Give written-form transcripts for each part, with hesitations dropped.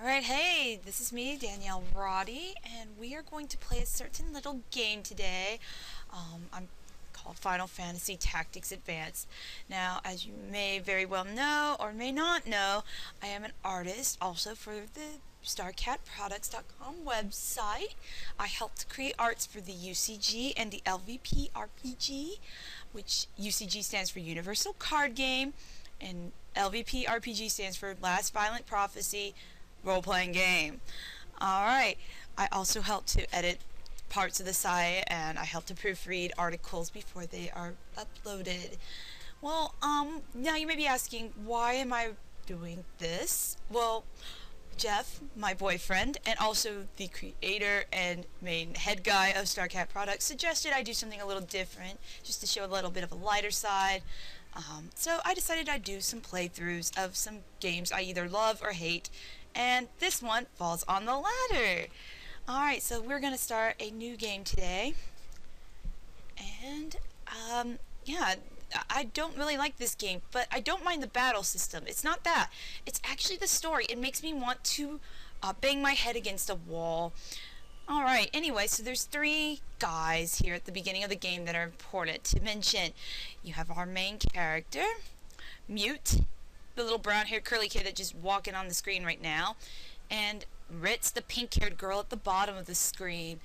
Alright, hey, this is me, Danielle, and we are going to play a certain little game today. I'm called Final Fantasy Tactics Advanced. Now, as you may very well know, or may not know, I am an artist also for the StarCatProducts.com website. I helped create arts for the UCG and the LVP RPG, which UCG stands for Universal Card Game, and LVP RPG stands for Last Violent Prophecy role-playing game. Alright, I also help to edit parts of the site, and I help to proofread articles before they are uploaded. Well, now you may be asking, why am I doing this? Well, Jeff, my boyfriend, and also the creator and main head guy of StarCat Products, suggested I do something a little different, just to show a little bit of a lighter side. So I decided I'd do some playthroughs of some games I either love or hate, and this one falls on the latter. Alright, so we're going to start a new game today, and yeah, I don't really like this game, but I don't mind the battle system. It's not that. It's actually the story. It makes me want to bang my head against a wall. Alright, anyway, so there's three guys here at the beginning of the game that are important to mention. You have our main character, Mute, the little brown-haired curly kid that's just walking on the screen right now, and Ritz, the pink-haired girl at the bottom of the screen.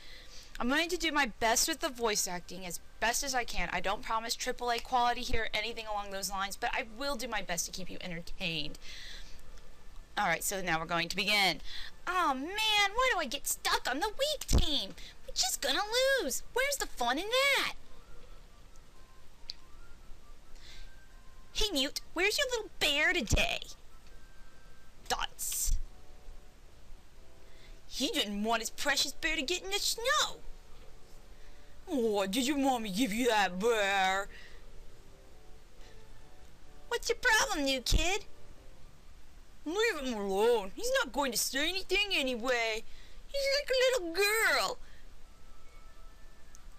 I'm going to do my best with the voice acting, as best as I can. I don't promise AAA quality here or anything along those lines, but I will do my best to keep you entertained. Alright, so now we're going to begin. Oh man, why do I get stuck on the weak team? We're just gonna lose. Where's the fun in that? Hey Mute, where's your little bear today? Dots. He didn't want his precious bear to get in the snow. Oh, did your mommy give you that bear? What's your problem, new kid? Leave him alone. He's not going to say anything anyway. He's like a little girl.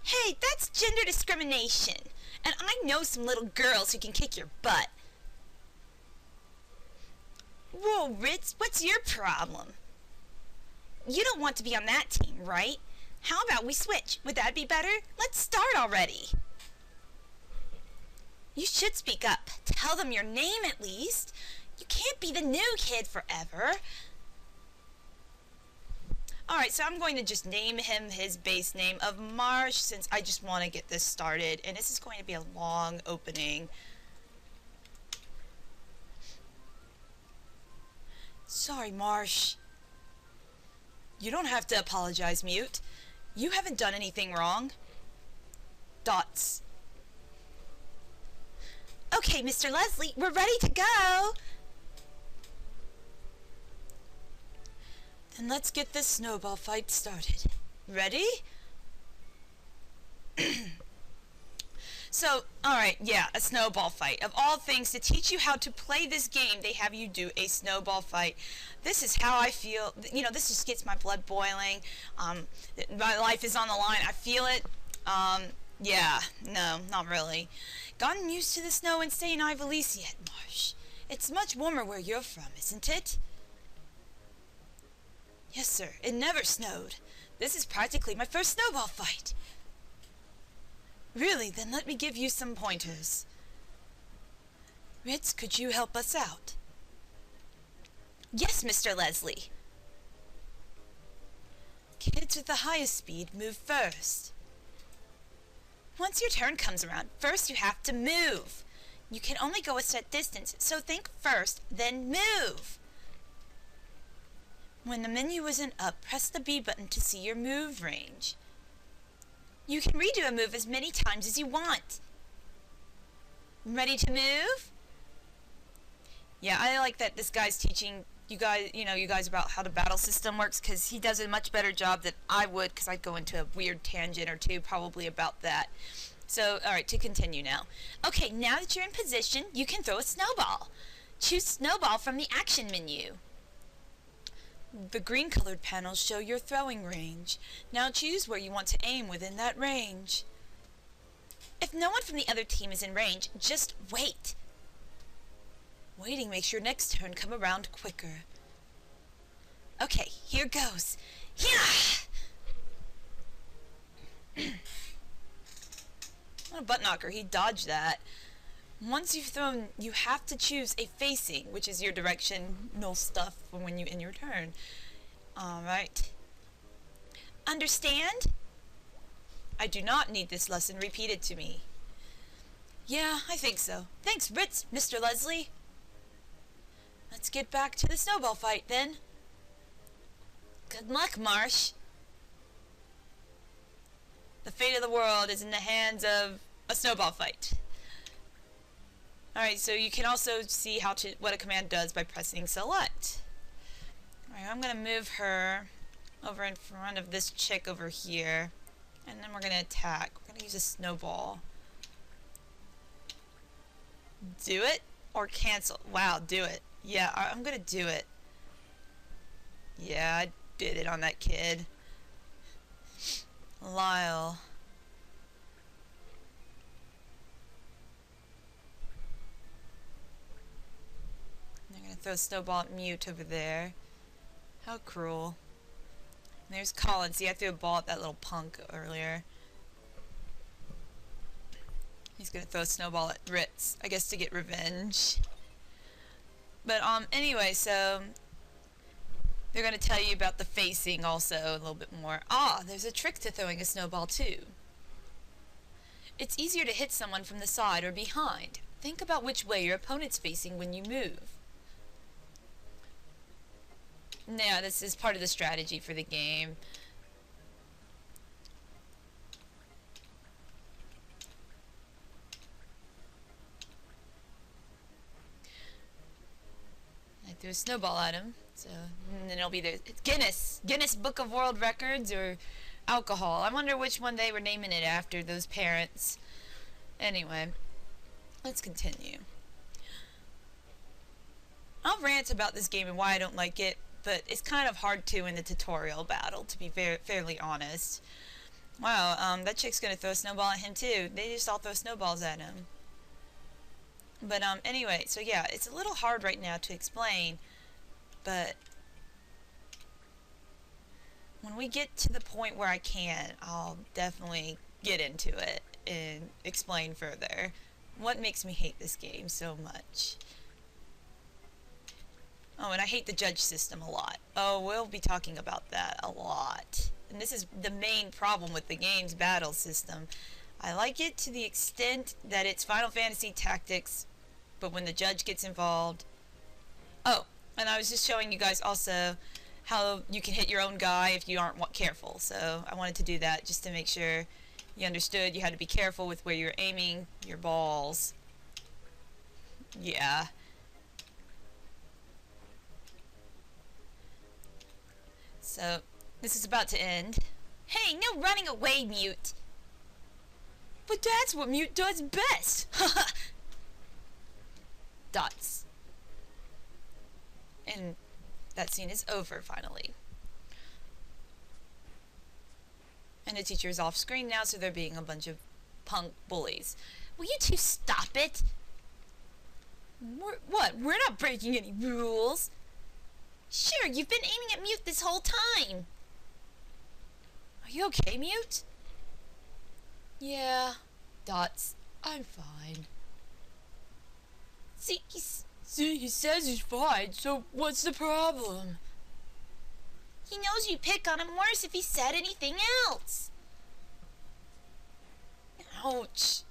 Hey, that's gender discrimination. And I know some little girls who can kick your butt. Whoa, Ritz, what's your problem? You don't want to be on that team, right? How about we switch? Would that be better? Let's start already. You should speak up. Tell them your name at least. You can't be the new kid forever. Alright, so I'm going to just name him his base name of Marsh, since I just want to get this started. And this is going to be a long opening. Sorry, Marsh. You don't have to apologize, Mute. You haven't done anything wrong. Dots. Okay, Mr. Leslie, we're ready to go. Then let's get this snowball fight started. Ready? So, alright, yeah, a snowball fight. Of all things, to teach you how to play this game, they have you do a snowball fight. This is how I feel. You know, this just gets my blood boiling. My life is on the line. I feel it. Yeah, no, not really. Gotten used to the snow in St. Ivelisse yet, Marsh? It's much warmer where you're from, isn't it? Yes, sir. It never snowed. This is practically my first snowball fight. Really? Then let me give you some pointers. Ritz, could you help us out? Yes, Mr. Leslie. Kids with the highest speed move first. Once your turn comes around, first you have to move. You can only go a set distance, so think first, then move. When the menu isn't up, press the B button to see your move range. You can redo a move as many times as you want. Ready to move? Yeah, I like that this guy's teaching you guys about how the battle system works, because he does a much better job than I would, because I'd go into a weird tangent or two probably about that. So, alright, to continue now. Okay, now that you're in position, you can throw a snowball. Choose snowball from the action menu. The green colored panels show your throwing range. Now choose where you want to aim within that range. If no one from the other team is in range, just wait. Waiting makes your next turn come around quicker. Okay, here goes. Yeah! What a butt knocker. He dodged that. Once you've thrown, you have to choose a facing, which is your directional stuff for when you end your turn. Alright. Understand? I do not need this lesson repeated to me. Yeah, I think so. Thanks, Mr. Leslie. Let's get back to the snowball fight, then. Good luck, Marsh. The fate of the world is in the hands of a snowball fight. Alright, so you can also see what a command does by pressing select. Alright, I'm going to move her over in front of this chick over here. And then we're going to attack. We're going to use a snowball. Do it or cancel. Wow, do it. Yeah, I'm going to do it. Yeah, I did it on that kid. Lyle. They're going to throw a snowball at Mute over there. How cruel. And there's Colin. See, I threw a ball at that little punk earlier. He's going to throw a snowball at Ritz, I guess to get revenge. But anyway, so they're going to tell you about the facing also a little bit more. Ah, there's a trick to throwing a snowball too. It's easier to hit someone from the side or behind. Think about which way your opponent's facing when you move. Now, this is part of the strategy for the game. I threw a snowball at him, so and then it'll be there. It's Guinness Book of World Records or alcohol. I wonder which one they were naming it after, those parents. Anyway, let's continue. I'll rant about this game and why I don't like it, but it's kind of hard to in the tutorial battle, to be fairly honest. Wow, that chick's gonna throw a snowball at him too. They just all throw snowballs at him. But anyway, so yeah, it's a little hard right now to explain, but when we get to the point where I can, I'll definitely get into it and explain further what makes me hate this game so much. Oh, and I hate the judge system a lot. Oh, we'll be talking about that a lot. And this is the main problem with the game's battle system. I like it to the extent that it's Final Fantasy Tactics, but when the judge gets involved... Oh, and I was just showing you guys also how you can hit your own guy if you aren't careful. So I wanted to do that just to make sure you understood you had to be careful with where you're aiming your balls. Yeah. So, this is about to end. Hey, no running away, Mute! But that's what Mute does best! Haha! Dots. And that scene is over, finally. And the teacher is off screen now, so they're being a bunch of punk bullies. Will you two stop it? What? We're not breaking any rules! Sure, you've been aiming at Mute this whole time! Are you okay, Mute? Yeah, Dots. I'm fine. See, he says he's fine, so what's the problem? He knows you'd pick on him worse if he said anything else. Ouch.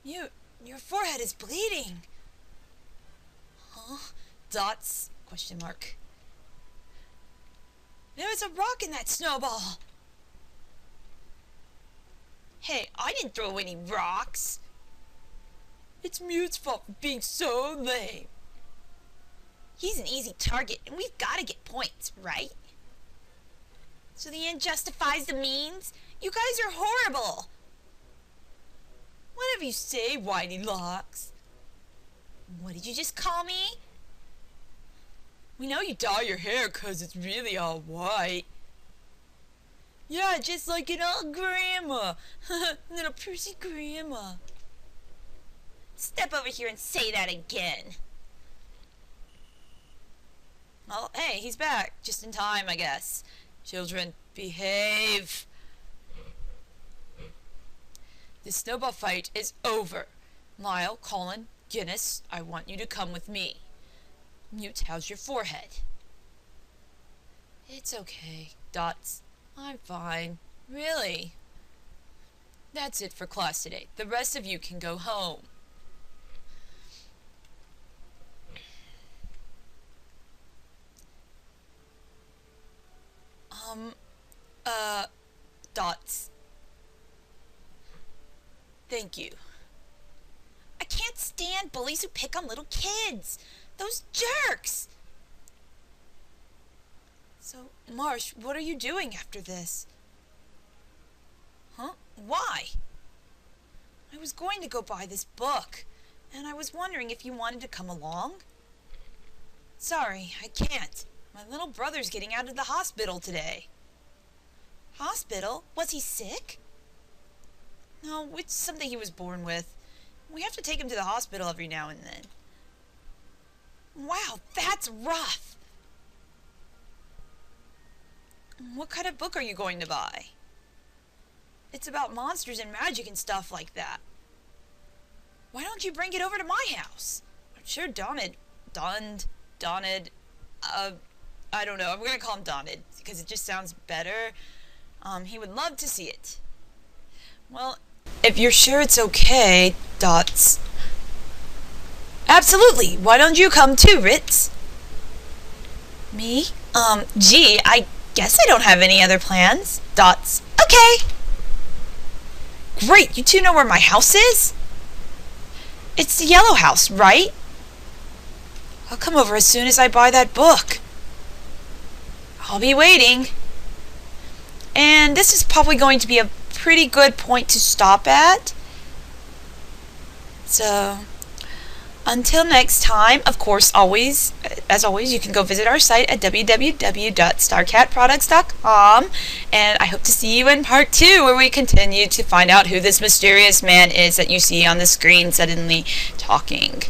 Mute, your forehead is bleeding. Huh? Dots? Question mark. There was a rock in that snowball. Hey, I didn't throw any rocks. It's Mute's fault for being so lame. He's an easy target, and we've got to get points, right? So the end justifies the means? You guys are horrible. Whatever you say, Whitey Locks. What did you just call me? We know you dye your hair 'cause it's really all white. Yeah, just like an old grandma. Little Percy grandma. Step over here and say that again. Well, hey, he's back. Just in time, I guess. Children, behave. The snowball fight is over. Lyle, Colin, Guinness, I want you to come with me. Mute, how's your forehead? It's okay, Dots. I'm fine. Really? That's it for class today. The rest of you can go home. Dots. Thank you. I can't stand bullies who pick on little kids. Those jerks! So, Marsh, what are you doing after this? Huh? Why? I was going to go buy this book, and I was wondering if you wanted to come along. Sorry, I can't. My little brother's getting out of the hospital today. Hospital? Was he sick? No, it's something he was born with. We have to take him to the hospital every now and then. Wow, that's rough! What kind of book are you going to buy? It's about monsters and magic and stuff like that. Why don't you bring it over to my house? I'm sure I don't know, I'm gonna call him Donald, because it just sounds better. He would love to see it. Well, if you're sure it's okay, Dots. Absolutely, why don't you come too, Ritz? Me? Gee, I guess I don't have any other plans. Dots. Okay. Great, you two know where my house is? It's the yellow house, right? I'll come over as soon as I buy that book. I'll be waiting. And this is probably going to be a pretty good point to stop at. So, until next time, of course, as always, you can go visit our site at www.starcatproducts.com, and I hope to see you in part 2, where we continue to find out who this mysterious man is that you see on the screen suddenly talking.